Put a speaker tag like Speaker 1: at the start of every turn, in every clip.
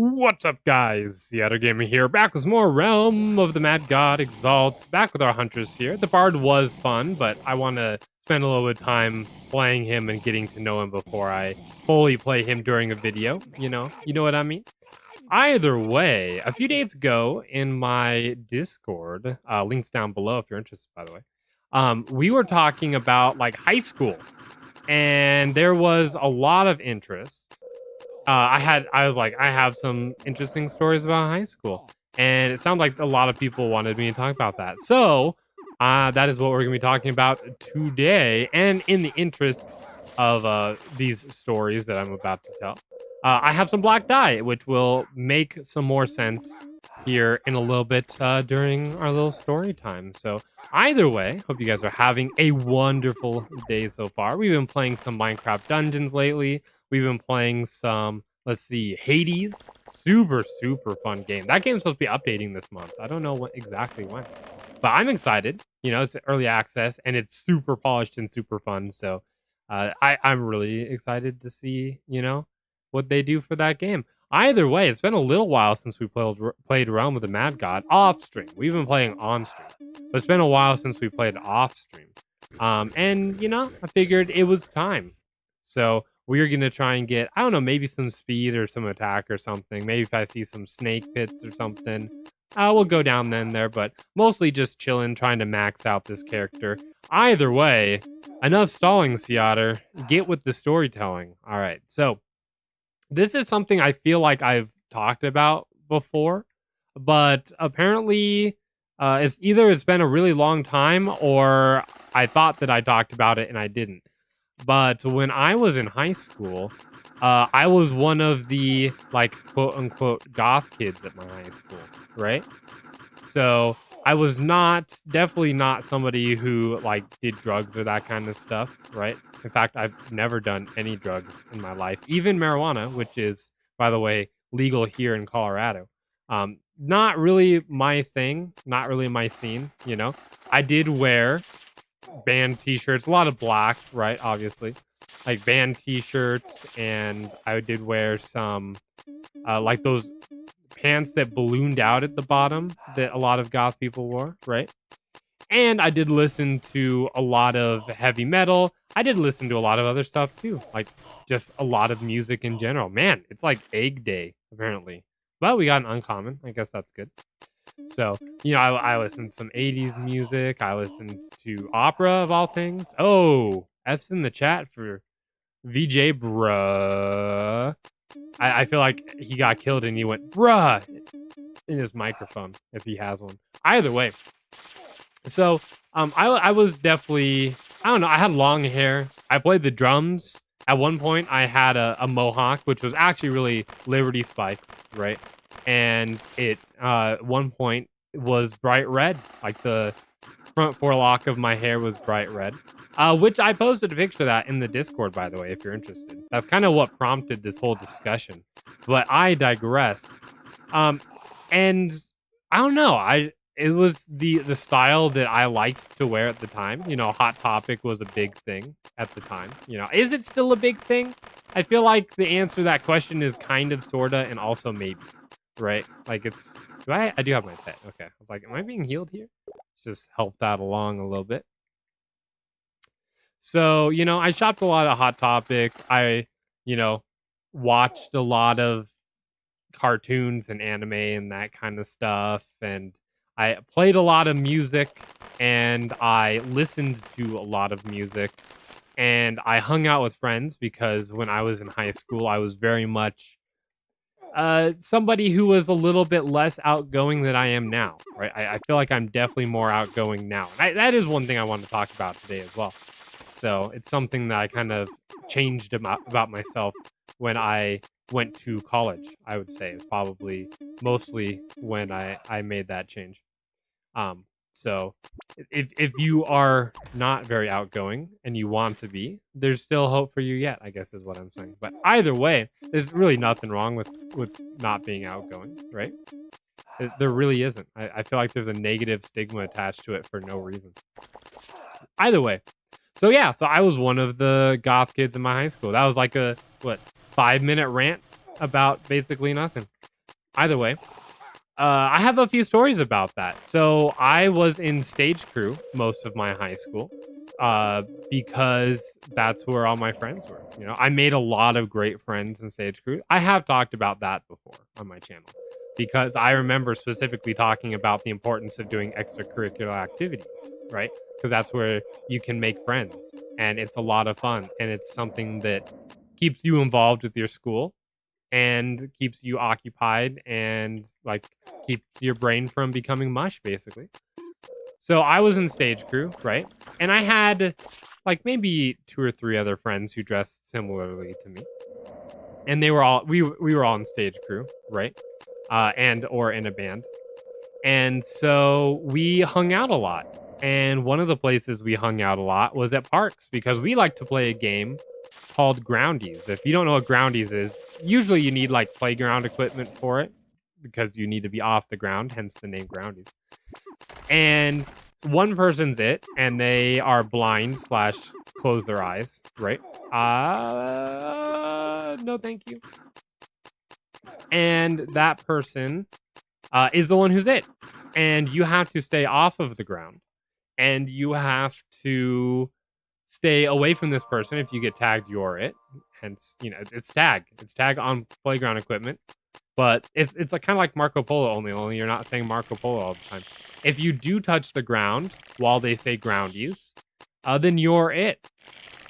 Speaker 1: What's up, guys? SeaOtterGamer here, back with more Realm of the Mad God Exalt, back with our Huntress here. The Bard was fun, but I want to spend a little bit of time playing him and getting to know him before I fully play him during a video, you know what I mean? Either way, a few days ago in my Discord, links down below if you're interested, by the way, we were talking about, like, high school, and there was a lot of interest. I was like, I have some interesting stories about high school, and it sounded like a lot of people wanted me to talk about that. So, that is what we're gonna be talking about today. And in the interest of these stories that I'm about to tell, I have some black dye, which will make some more sense here in a little bit during our little story time. So, either way, hope you guys are having a wonderful day so far. We've been playing some Minecraft Dungeons lately. We've been playing some, let's see, Hades. Super fun game. That game's supposed to be updating this month. I don't know exactly when, but I'm excited. You know, it's early access and it's super polished and super fun. So I'm really excited to see, what they do for that game. Either way, it's been a little while since we played Realm of the Mad God off stream. We've been playing on stream, but it's been a while since we played off stream. And I figured it was time. So we're gonna try and get, I don't know, maybe some speed or some attack or something. Maybe if I see some snake pits or something, we'll go down then there. But mostly just chilling, trying to max out this character. Either way, enough stalling, SeaOtter. Get with the storytelling. All right, so this is something I feel like I've talked about before, but apparently, it's been a really long time, or I thought that I talked about it and I didn't. But when I was in high school, I was one of the, like, quote unquote goth kids at my high school, right? So I was definitely not somebody who, like, did drugs or that kind of stuff, right? In fact, I've never done any drugs in my life, even marijuana, which is, by the way, legal here in Colorado. Not really my thing, not really my scene, you know. I did wear band t-shirts, a lot of black, right? Obviously, like band t-shirts, and I did wear some, like those pants that ballooned out at the bottom that a lot of goth people wore, right? And I did listen to a lot of heavy metal. I did listen to a lot of other stuff too, like just a lot of music in general. Man, it's like egg day, apparently. But we got an uncommon. I guess that's good. So, I listened to some 80s music. I listened to opera of all things. Oh, F's in the chat for VJ bruh. I feel like he got killed and he went bruh in his microphone if he has one. Either way. So, I was definitely, I don't know, I had long hair. I played the drums. At one point, I had a mohawk, which was actually really Liberty Spikes, right? And at one point, was bright red. Like the front forelock of my hair was bright red, which I posted a picture of that in the Discord, by the way, if you're interested. That's kind of what prompted this whole discussion. But I digress. And I don't know. It was the style that I liked to wear at the time. You know, Hot Topic was a big thing at the time. You know, is it still a big thing? I feel like the answer to that question is kind of, sorta, and also maybe, right? Like it's. I do have my pet. Okay, I was like, am I being healed here? Let's just help that along a little bit. So I shopped a lot of Hot Topic. I watched a lot of cartoons and anime and that kind of stuff, and I played a lot of music, and I listened to a lot of music, and I hung out with friends because when I was in high school I was very much somebody who was a little bit less outgoing than I am now, right? I feel like I'm definitely more outgoing now, and that is one thing I want to talk about today as well. So it's something that I kind of changed about myself when I went to college. I would say it's probably mostly when I made that change. So if you are not very outgoing and you want to be, there's still hope for you yet, I guess is what I'm saying. But either way, there's really nothing wrong with not being outgoing, right? There really isn't. I feel like there's a negative stigma attached to it for no reason. Either way. So yeah, so I was one of the goth kids in my high school. That was like a 5-minute rant about basically nothing. either way, I have a few stories about that. So I was in stage crew most of my high school because that's where all my friends were. You know, I made a lot of great friends in stage crew. I have talked about that before on my channel because I remember specifically talking about the importance of doing extracurricular activities, right? Because that's where you can make friends and it's a lot of fun and it's something that keeps you involved with your school and keeps you occupied and like keeps your brain from becoming mush basically. So I was in stage crew, right? And I had like maybe two or three other friends who dressed similarly to me. And they were all we were all in stage crew, right? And or in a band. And so we hung out a lot. And one of the places we hung out a lot was at parks because we like to play a game called Groundies. If you don't know what Groundies is, usually you need like playground equipment for it because you need to be off the ground, hence the name Groundies. And one person's it, and they are blind slash close their eyes, right? No, thank you. And that person is the one who's it. And you have to stay off of the ground. And you have to stay away from this person. If you get tagged, you're it. Hence, you know, it's tag. It's tag on playground equipment. But it's like kind of like Marco Polo only you're not saying Marco Polo all the time. If you do touch the ground while they say ground use, then you're it.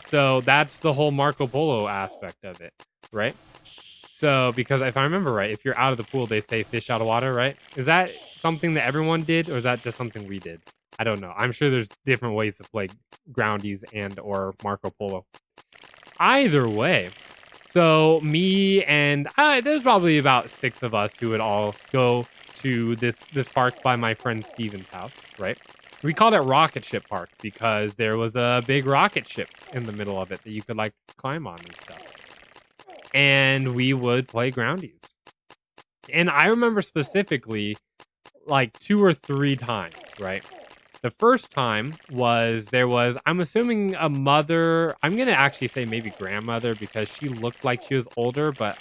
Speaker 1: So that's the whole Marco Polo aspect of it, right? So, because if I remember right, if you're out of the pool, they say fish out of water, right? Is that something that everyone did, or is that just something we did? I don't know. I'm sure there's different ways to play groundies and or Marco Polo. Either way, so me and there's probably about 6 of us who would all go to this park by my friend Steven's house, right? We called it Rocket Ship Park because there was a big rocket ship in the middle of it that you could like climb on and stuff. And we would play groundies. And I remember specifically like 2 or 3 times, right? The first time I'm assuming a mother, I'm going to actually say maybe grandmother because she looked like she was older, but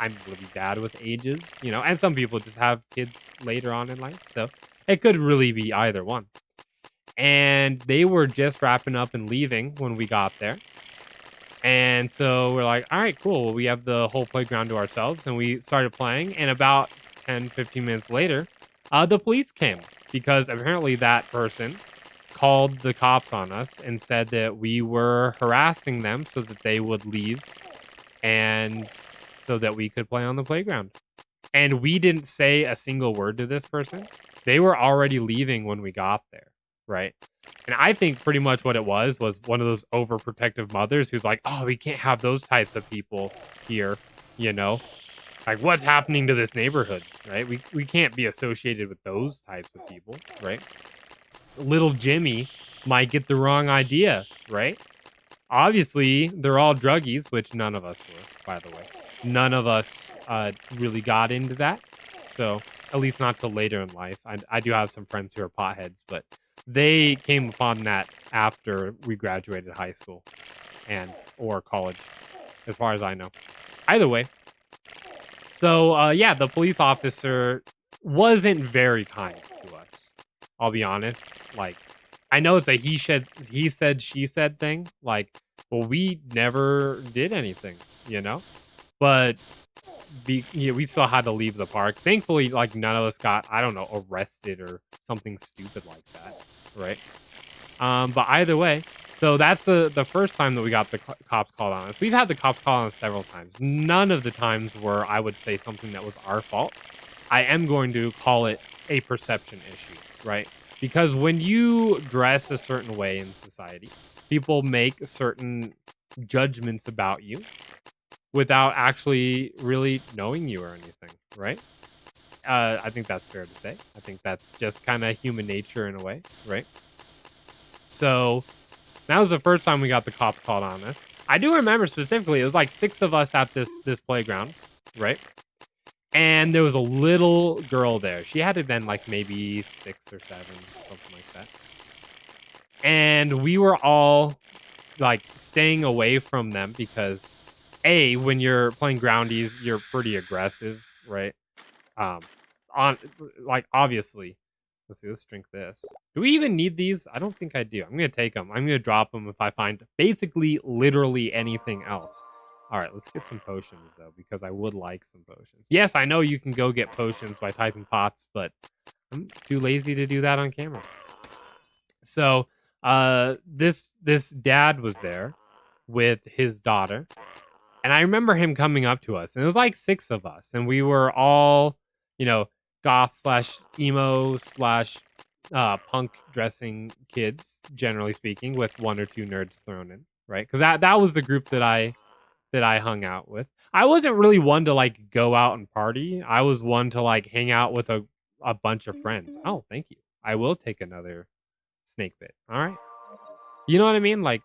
Speaker 1: I'm really bad with ages, you know, and some people just have kids later on in life. So it could really be either one. And they were just wrapping up and leaving when we got there. And so we're like, all right, cool. We have the whole playground to ourselves. And we started playing. And about 10, 15 minutes later, the police came because apparently that person called the cops on us and said that we were harassing them so that they would leave and so that we could play on the playground. And we didn't say a single word to this person. They were already leaving when we got there, right? And I think pretty much what it was one of those overprotective mothers who's like, "Oh, we can't have those types of people here," you know? Like, what's happening to this neighborhood, right? We can't be associated with those types of people, right? Little Jimmy might get the wrong idea, right? Obviously, they're all druggies, which none of us were, by the way. None of us really got into that. So, at least not till later in life. I do have some friends who are potheads, but they came upon that after we graduated high school and or college, as far as I know. Either way, so yeah, the police officer wasn't very kind to us. I'll be honest. Like, I know it's a he said, she said thing. Like, well, we never did anything, you know. But we still had to leave the park. Thankfully, like none of us got, I don't know, arrested or something stupid like that, right? But either way, so that's the first time that we got the cops called on us. We've had the cops call on us several times. None of the times were I would say something that was our fault. I am going to call it a perception issue, right? Because when you dress a certain way in society, people make certain judgments about you without actually really knowing you or anything, right? I think that's fair to say. I think that's just kind of human nature in a way, right? So that was the first time we got the cops called on us. I do remember specifically, it was like 6 of us at this playground, right? And there was a little girl there. She had to have been like maybe 6 or 7, something like that. And we were all like staying away from them because when you're playing groundies, you're pretty aggressive, right? On like obviously. Let's see. Let's drink this. Do we even need these? I don't think I do. I'm gonna take them. I'm gonna drop them if I find basically literally anything else. All right, let's get some potions though, because I would like some potions. Yes, I know you can go get potions by typing pots, but I'm too lazy to do that on camera. So, this dad was there with his daughter, and I remember him coming up to us, and it was like 6 of us, and we were all, goth slash emo slash punk dressing kids, generally speaking, with 1 or 2 nerds thrown in, right? Because that was the group that I hung out with. I wasn't really one to like go out and party. I was one to like hang out with a bunch of friends. Oh, thank you. I will take another snake bit. All right. You know what I mean? Like,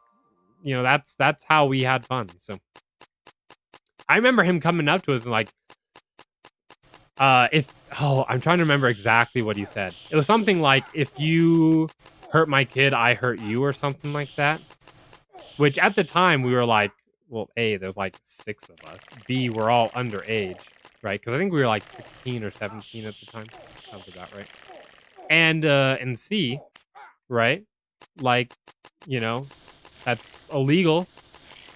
Speaker 1: that's how we had fun. So I remember him coming up to us and like, I'm trying to remember exactly what he said. It was something like, if you hurt my kid, I hurt you, or something like that. Which at the time we were like, well, A, there's like 6 of us. B, we're all underage, right? Because I think we were like 16 or 17 at the time. Sounds about right. And C, right? Like, that's illegal.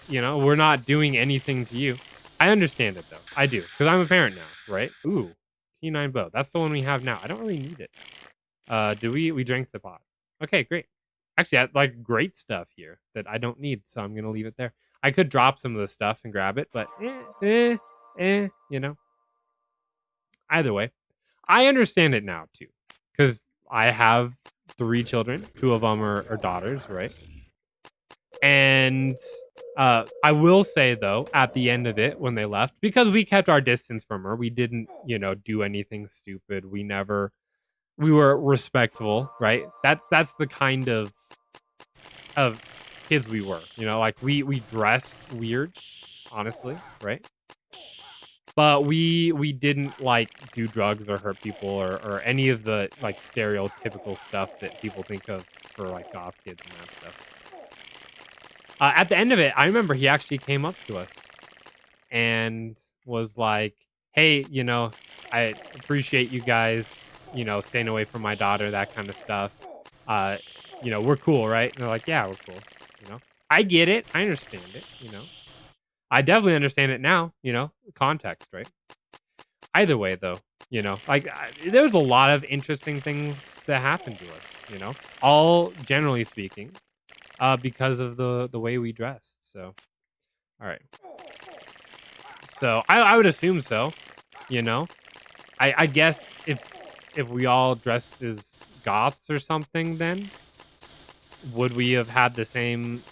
Speaker 1: We're not doing anything to you. I understand it though. I do, because I'm a parent now, right? Ooh, T9 bow. That's the one we have now. I don't really need it. Do we drank the pot? Okay, great. Actually, I like great stuff here that I don't need, so I'm gonna leave it there. I could drop some of the stuff and grab it, but Either way, I understand it now too, because I have 3 children. 2 of them are daughters, right? And I will say though, at the end of it, when they left, because we kept our distance from her, we didn't, do anything stupid. We were respectful, right? That's the kind of kids we were, like we dressed weird, honestly, right? But we didn't like do drugs or hurt people or any of the like stereotypical stuff that people think of for like goth kids and that stuff. At the end of it, I remember he actually came up to us and was like, "Hey, I appreciate you guys, staying away from my daughter, that kind of stuff. Uh, we're cool, right?" And they're like, "Yeah, we're cool." I get it. I understand it. I definitely understand it now. Context, right? Either way, though, like there's a lot of interesting things that happened to us. All generally speaking, because of the way we dressed. So, all right. So I would assume so. You know, I guess if we all dressed as goths or something, then would we have had the same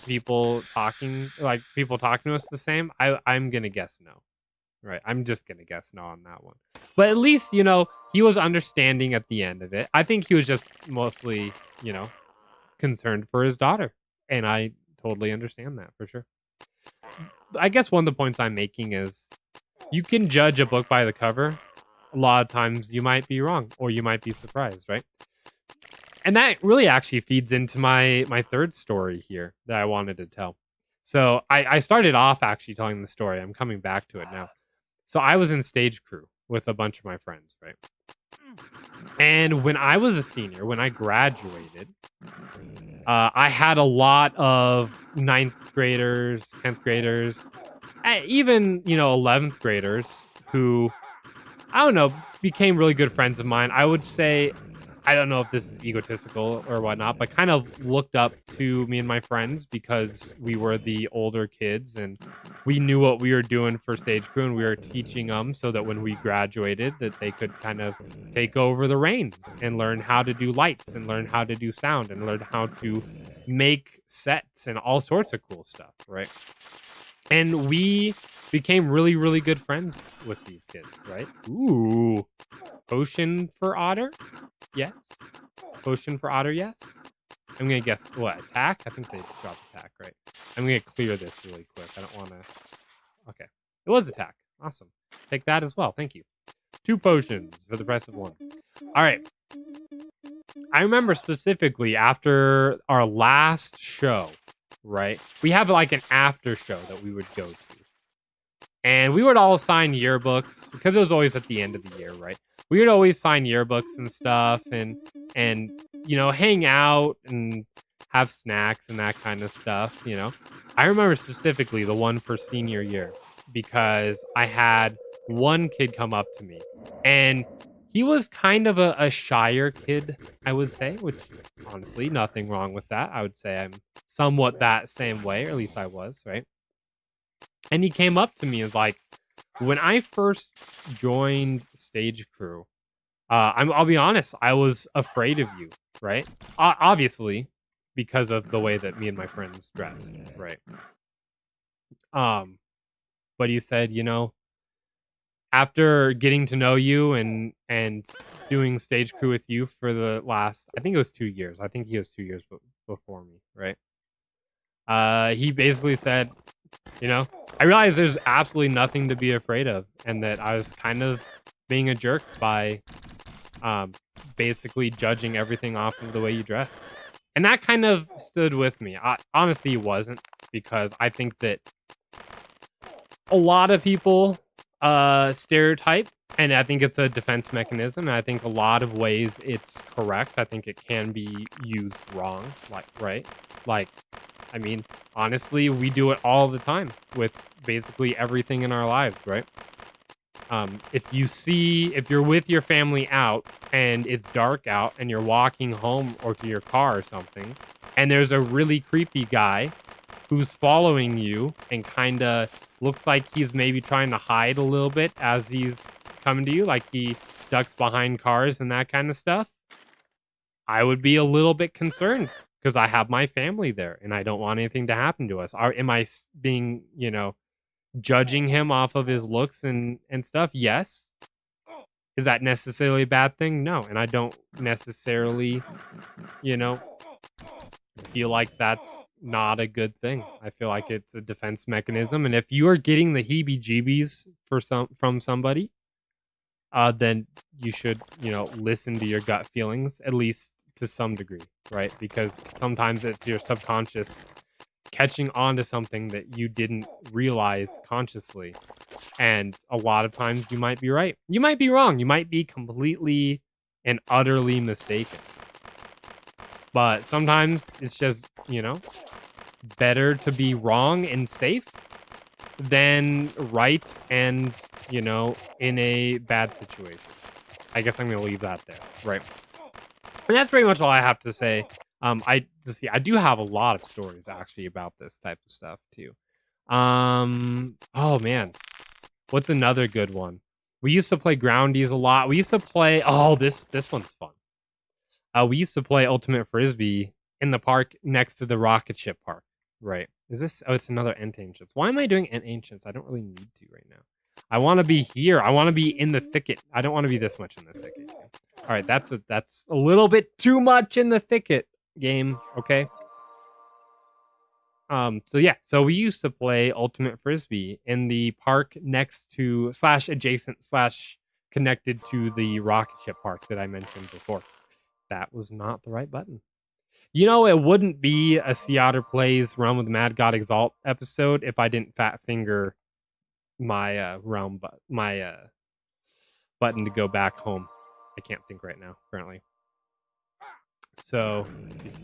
Speaker 1: people talking to us the same? I'm gonna guess no. Right. I'm just gonna guess no on that one. But at least, he was understanding at the end of it. I think he was just mostly, concerned for his daughter. And I totally understand that for sure. I guess one of the points I'm making is you can judge a book by the cover. A lot of times you might be wrong or you might be surprised, right? And that really actually feeds into my third story here that I wanted to tell. So I started off actually telling the story. I'm coming back to it now. So I was in stage crew with a bunch of my friends, right? And when I was a senior, when I graduated, I had a lot of 9th graders, 10th graders, even, 11th graders who, I don't know, became really good friends of mine. I would say, I don't know if this is egotistical or whatnot, but kind of looked up to me and my friends because we were the older kids and we knew what we were doing for stage crew and we were teaching them so that when we graduated that they could kind of take over the reins and learn how to do lights and learn how to do sound and learn how to make sets and all sorts of cool stuff, right? And we became really, really good friends with these kids, right? Ooh, potion for Otter? Yes. Potion for Otter, yes. I'm gonna guess what, attack? I think they dropped attack, right? I'm gonna clear this really quick. I don't wanna. Okay. It was attack. Awesome. Take that as well. Thank you. 2 potions for the price of 1. All right. I remember specifically after our last show, right? We have like an after show that we would go to. And we would all sign yearbooks because it was always at the end of the year, right? We would always sign yearbooks and stuff, and hang out and have snacks and that kind of stuff. I remember specifically the one for senior year because I had one kid come up to me, and he was kind of a shyer kid, I would say, which honestly, nothing wrong with that. I would say I'm somewhat that same way, or at least I was, right? And he came up to me and was like, when I first joined Stage Crew, I'll be honest, I was afraid of you, right? Obviously, because of the way that me and my friends dressed, right? Um, but he said, after getting to know you and doing Stage Crew with you for the last, I think it was 2 years. I think he was 2 years before me, right? He basically said, I realized there's absolutely nothing to be afraid of, and that I was kind of being a jerk by um, basically judging everything off of the way you dress. And that kind of stood with me. Honestly, it wasn't, because I think that a lot of people stereotype, and I think it's a defense mechanism. And I think a lot of ways it's correct. I think it can be used wrong, right? Like, I mean, honestly, we do it all the time with basically everything in our lives, right? If you're with your family out and it's dark out and you're walking home or to your car or something, and there's a really creepy guy who's following you and kind of looks like he's maybe trying to hide a little bit as he's coming to you, like he ducks behind cars and that kind of stuff, I would be a little bit concerned because I have my family there and I don't want anything to happen to us. Am I being, judging him off of his looks and stuff? Yes. Is that necessarily a bad thing? No. And I don't necessarily, you know, feel like that's not a good thing. I feel like it's a defense mechanism. And if you are getting the heebie-jeebies from somebody, then you should, listen to your gut feelings, at least to some degree, right? Because sometimes it's your subconscious catching on to something that you didn't realize consciously. And a lot of times you might be right. You might be wrong. You might be completely and utterly mistaken. But sometimes it's just, better to be wrong and safe than right and, in a bad situation. I guess I'm going to leave that there. Right. And that's pretty much all I have to say. I do have a lot of stories actually about this type of stuff too. Oh man, what's another good one? We used to play groundies a lot. We used to play. Oh, this one's fun. We used to play ultimate frisbee in the park next to the rocket ship park. Right? Is this? Oh, it's another Ent Ancients. Why am I doing Ent Ancients? I don't really need to right now. I want to be here. I want to be in the thicket. I don't want to be this much in the thicket. All right, that's a little bit too much in the thicket game. Okay. So we used to play ultimate frisbee in the park next to / adjacent / connected to the rocket ship park that I mentioned before. That was not the right button. It wouldn't be a Sea Otter Plays Realm of the Mad God Exalt episode if I didn't fat finger my button to go back home. I can't think right now, apparently. So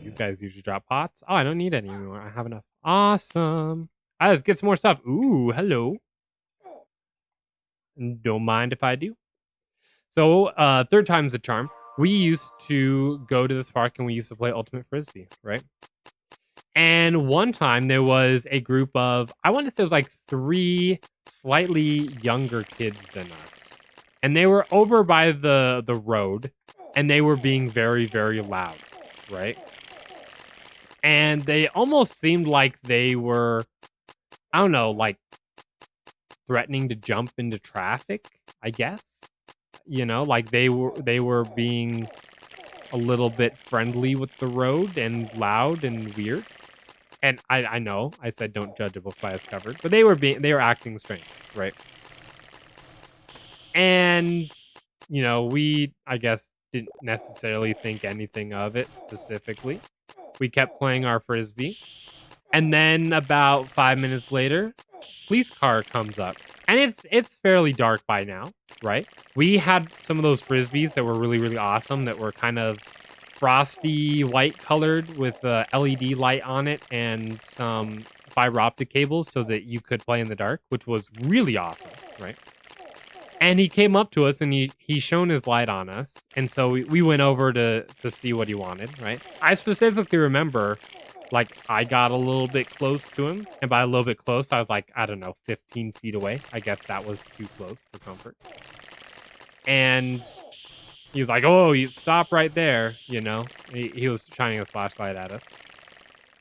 Speaker 1: these guys usually drop pots. Oh, I don't need any anymore. I have enough. Awesome. Let's get some more stuff. Ooh, hello. Don't mind if I do. So, third time's the charm. We used to go to this park and we used to play ultimate frisbee, right? And one time there was a group of, I want to say it was like 3 slightly younger kids than us. And they were over by the road and they were being very, very loud, right? And they almost seemed like they were, I don't know, like threatening to jump into traffic, I guess. Like they were being a little bit friendly with the road and loud and weird. And I know I said don't judge a book by its cover, but they were acting strange, right? And we, I guess, didn't necessarily think anything of it specifically. We kept playing our frisbee. And then about 5 minutes later, police car comes up. And it's fairly dark by now, right? We had some of those frisbees that were really, really awesome that were kind of frosty white colored with a LED light on it and some fiber optic cables so that you could play in the dark, which was really awesome, right? And he came up to us and he shone his light on us. And so we went over to see what he wanted, right? I specifically remember like I got a little bit close to him. And by a little bit close, I was like, I don't know, 15 feet away. I guess that was too close for comfort. And he was like, "Oh, you stop right there," you know. He was shining a flashlight at us.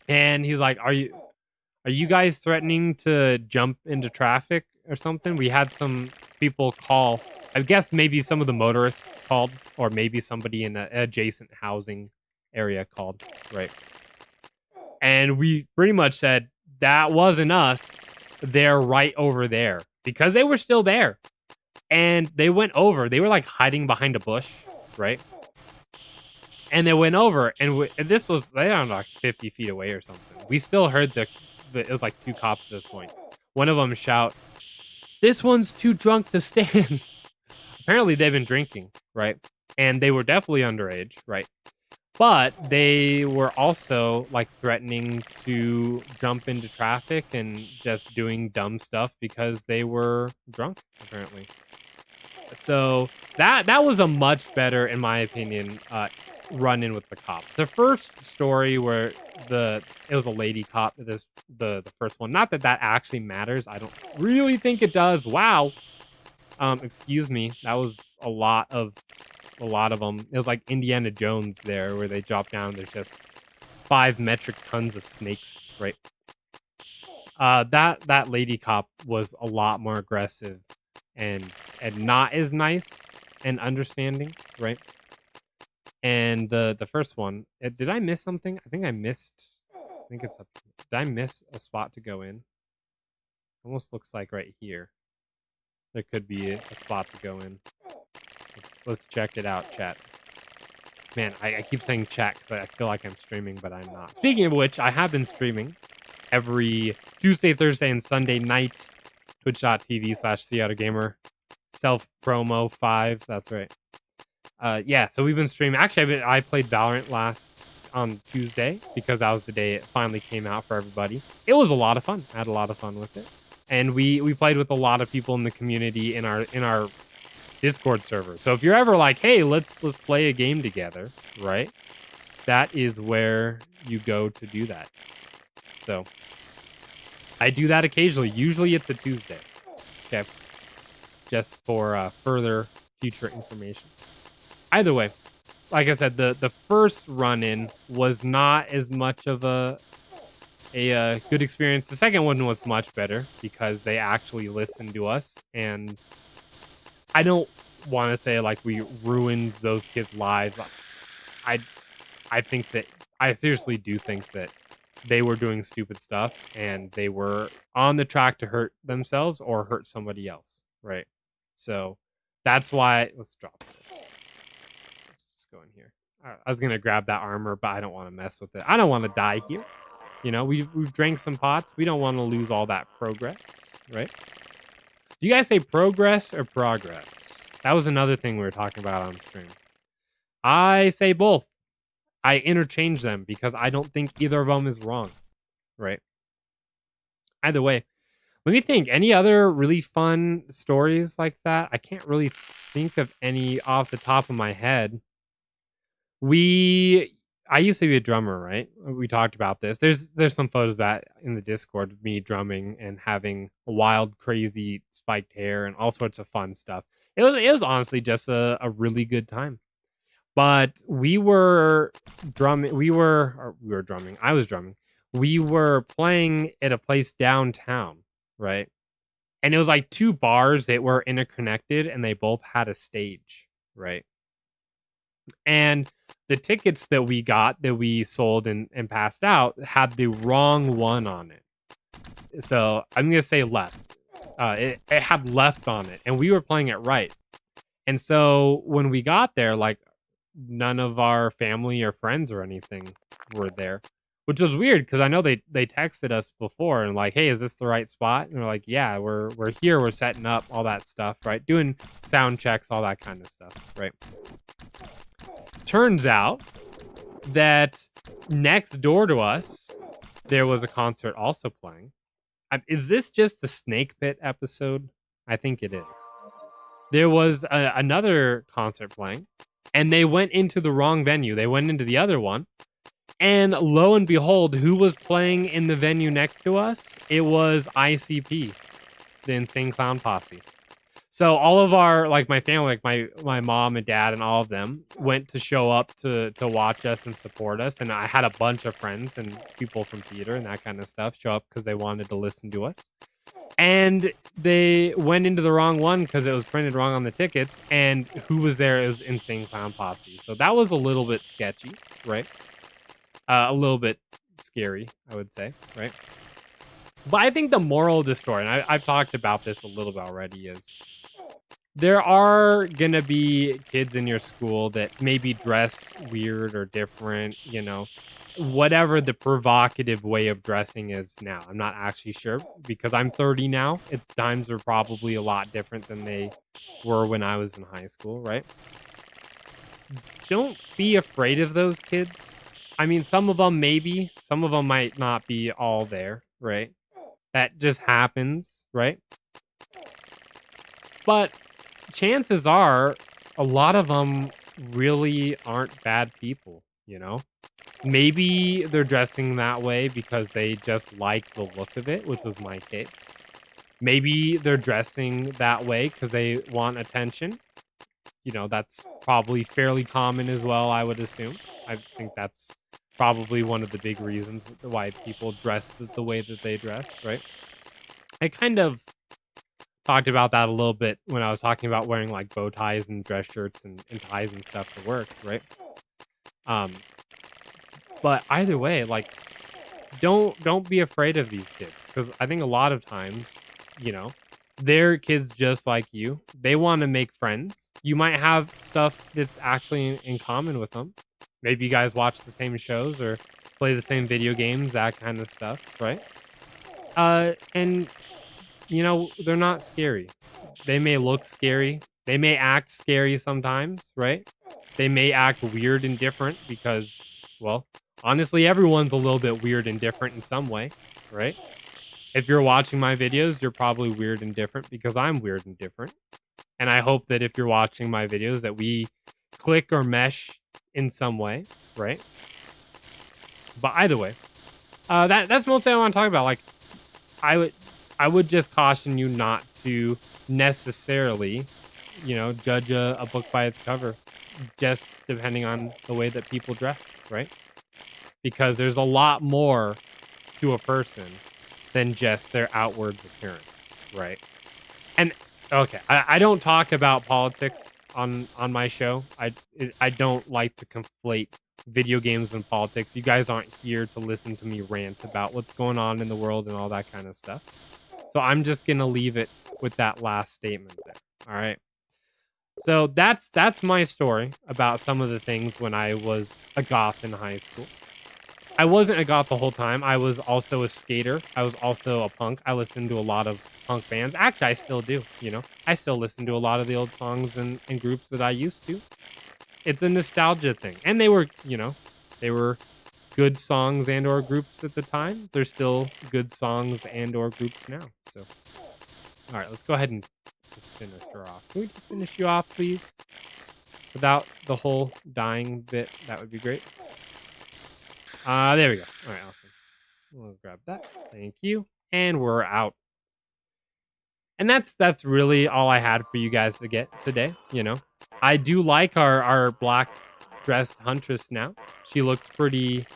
Speaker 1: And he was like, are you guys threatening to jump into traffic or something? We had some people call. I guess maybe some of the motorists called, or maybe somebody in an adjacent housing area called, right? And we pretty much said, that wasn't us. They're right over there because they were still there. And they went over. They were like hiding behind a bush, right? And they went over, and this was, they don't know, like 50 feet away or something. We still heard it was like two cops at this point. One of them shout, "This one's too drunk to stand." Apparently, they've been drinking, right? And they were definitely underage, right? But they were also like threatening to jump into traffic and just doing dumb stuff because they were drunk, apparently. So that was a much better, in my opinion, run in with the cops. The first story where it was a lady cop. The first one. Not that that actually matters. I don't really think it does. Wow. Excuse me. That was a lot of them. It was like Indiana Jones there, where they drop down. There's just 5 metric tons of snakes. Right. That lady cop was a lot more aggressive and not as nice and understanding, right? And the first one, did I miss something? I think I missed. I think it's up. Did I miss a spot to go in? Almost looks like right here. There could be a spot to go in. Let's check it out, chat. Man, I keep saying chat because I feel like I'm streaming, but I'm not. Speaking of which, I have been streaming every Tuesday, Thursday, and Sunday night. Twitch.tv/SeaOtterGamer. Self promo 5. That's right. Yeah, so we've been streaming. Actually, I played Valorant last on Tuesday because that was the day it finally came out for everybody. It was a lot of fun. I had a lot of fun with it, and we played with a lot of people in the community in our Discord server. So if you're ever like, hey, let's play a game together, right? That is where you go to do that. So I do that occasionally. Usually it's a Tuesday. Okay, just for further future information. Either way, like I said, the first run in was not as much of a good experience. The second one was much better because they actually listened to us, and I don't want to say like we ruined those kids' lives. I I think that I seriously do think that they were doing stupid stuff and they were on the track to hurt themselves or hurt somebody else, right? So that's why let's drop this. Let's just go in here. I was gonna grab that armor, but I don't want to mess with it. I don't want to die here. You know, we've drank some pots. We don't want to lose all that progress, right? Do you guys say progress or progress? That was another thing we were talking about on stream. I say both. I interchange them because I don't think either of them is wrong, right? Either way, let me think. Any other really fun stories like that? I can't really think of any off the top of my head. I used to be a drummer, right? We talked about this. There's some photos that in the Discord of me drumming and having wild, crazy spiked hair and all sorts of fun stuff. It was honestly just a really good time. But we were drumming. We were drumming. I was drumming. We were playing at a place downtown, right? And it was like two bars that were interconnected, and they both had a stage, right? And the tickets that we got that we sold and passed out had the wrong one on it. So I'm gonna say left. It had left on it, and we were playing it right. And so when we got there, like none of our family or friends or anything were there. which was weird because I know they texted us before and like, hey, is this the right spot? And we're like, yeah, we're here, we're setting up, all that stuff, right? Doing sound checks, all that kind of stuff, right? Turns out that next door to us, there was a concert also playing. Is this just the Snake Pit episode? I think it is. There was another concert playing, and they went into the wrong venue. They went into the other one, and lo and behold, who was playing in the venue next to us? It was ICP, the Insane Clown Posse. So all of our, like my family, like my mom and dad and all of them went to show up to watch us and support us. And I had a bunch of friends and people from theater and that kind of stuff show up because they wanted to listen to us. And they went into the wrong one because it was printed wrong on the tickets. And who was there? It was Insane Clown Posse. So that was a little bit sketchy, right? A little bit scary, I would say, right? But I think the moral of the story, and I've talked about this a little bit already, is there are gonna be kids in your school that maybe dress weird or different, you know, whatever the provocative way of dressing is now. I'm not actually sure because I'm 30 now. Times are probably a lot different than they were when I was in high school, right? Don't be afraid of those kids. I mean, some of them maybe, some of them might not be all there, right? That just happens, right? But chances are a lot of them really aren't bad people, you know? Maybe they're dressing that way because they just like the look of it, which was my case. Maybe they're dressing that way because they want attention. You know, that's probably fairly common as well, I would assume. I think that's probably one of the big reasons why people dress the way that they dress, right? I kind of talked about that a little bit when I was talking about wearing like bow ties and dress shirts and ties and stuff to work, right? Um, but either way, like don't be afraid of these kids because I think a lot of times, you know, they're kids just like you. They want to make friends. You might have stuff that's actually in common with them. Maybe you guys watch the same shows or play the same video games, that kind of stuff, right? And you know, they're not scary. They may look scary. They may act scary sometimes, right? They may act weird and different because, well, honestly, everyone's a little bit weird and different in some way, right? If you're watching my videos, you're probably weird and different because I'm weird and different. And I hope that if you're watching my videos that we click or mesh in some way, right? But either way, that's mostly what I want to talk about. Like, I would just caution you not to necessarily, you know, judge a book by its cover, just depending on the way that people dress, right? Because there's a lot more to a person than just their outwards appearance, right? And okay, I don't talk about politics on my show. I don't like to conflate video games and politics. You guys aren't here to listen to me rant about what's going on in the world and all that kind of stuff. So I'm just gonna leave it with that last statement there. All right. So that's my story about some of the things when I was a goth in high school. I wasn't a goth the whole time. I was also a skater. I was also a punk. I listened to a lot of punk bands. Actually, I still do, you know. I still listen to a lot of the old songs and groups that I used to. It's a nostalgia thing. And they were, you know, they were good songs and or groups at the time. They're still good songs and or groups now. So, all right, let's go ahead and just finish her off. Can we just finish you off, please? Without the whole dying bit, that would be great. There we go. All right, awesome. We'll grab that. Thank you. And we're out. And that's really all I had for you guys to get today, you know. I do like our black dressed huntress now. She looks pretty.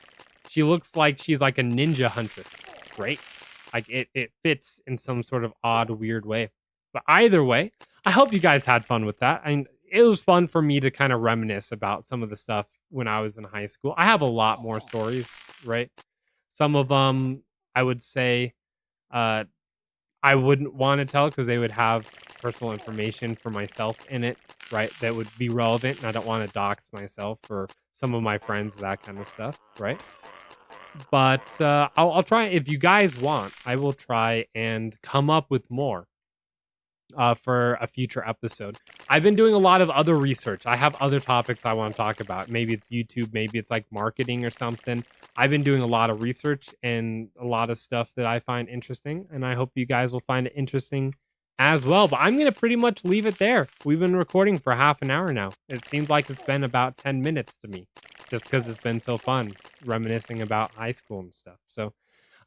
Speaker 1: She looks like she's like a ninja huntress, right? Like it fits in some sort of odd, weird way. But either way, I hope you guys had fun with that. And it was fun for me to kind of reminisce about some of the stuff when I was in high school. I have a lot more stories, right? Some of them I would say uh, I wouldn't want to tell because they would have personal information for myself in it, right? That would be relevant. And I don't want to dox myself or some of my friends, that kind of stuff, right? But I'll try. If you guys want, I will try and come up with more for a future episode. I've been doing a lot of other research. I have other topics I want to talk about. Maybe it's YouTube, maybe it's like marketing or something. I've been doing a lot of research and a lot of stuff that I find interesting, and I hope you guys will find it interesting as well. But I'm going to pretty much leave it there. We've been recording for half an hour now. It seems like it's been about 10 minutes to me just because it's been so fun reminiscing about high school and stuff. So,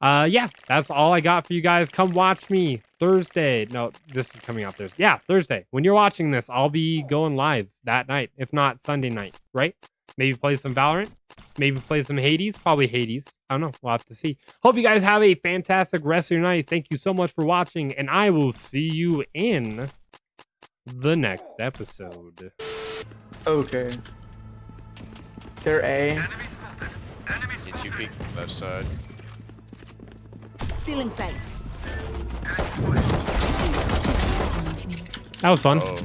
Speaker 1: yeah, that's all I got for you guys. Come watch me Thursday. No, this is coming out Thursday. Yeah, Thursday. When you're watching this, I'll be going live that night, if not Sunday night, right? Maybe play some Valorant. Maybe play some Hades. Probably Hades. I don't know. We'll have to see. Hope you guys have a fantastic rest of your night. Thank you so much for watching, and I will see you in the next episode.
Speaker 2: Okay. They're A.
Speaker 3: Did you peek left side?
Speaker 4: Still in sight.
Speaker 1: That was fun.
Speaker 3: Oh.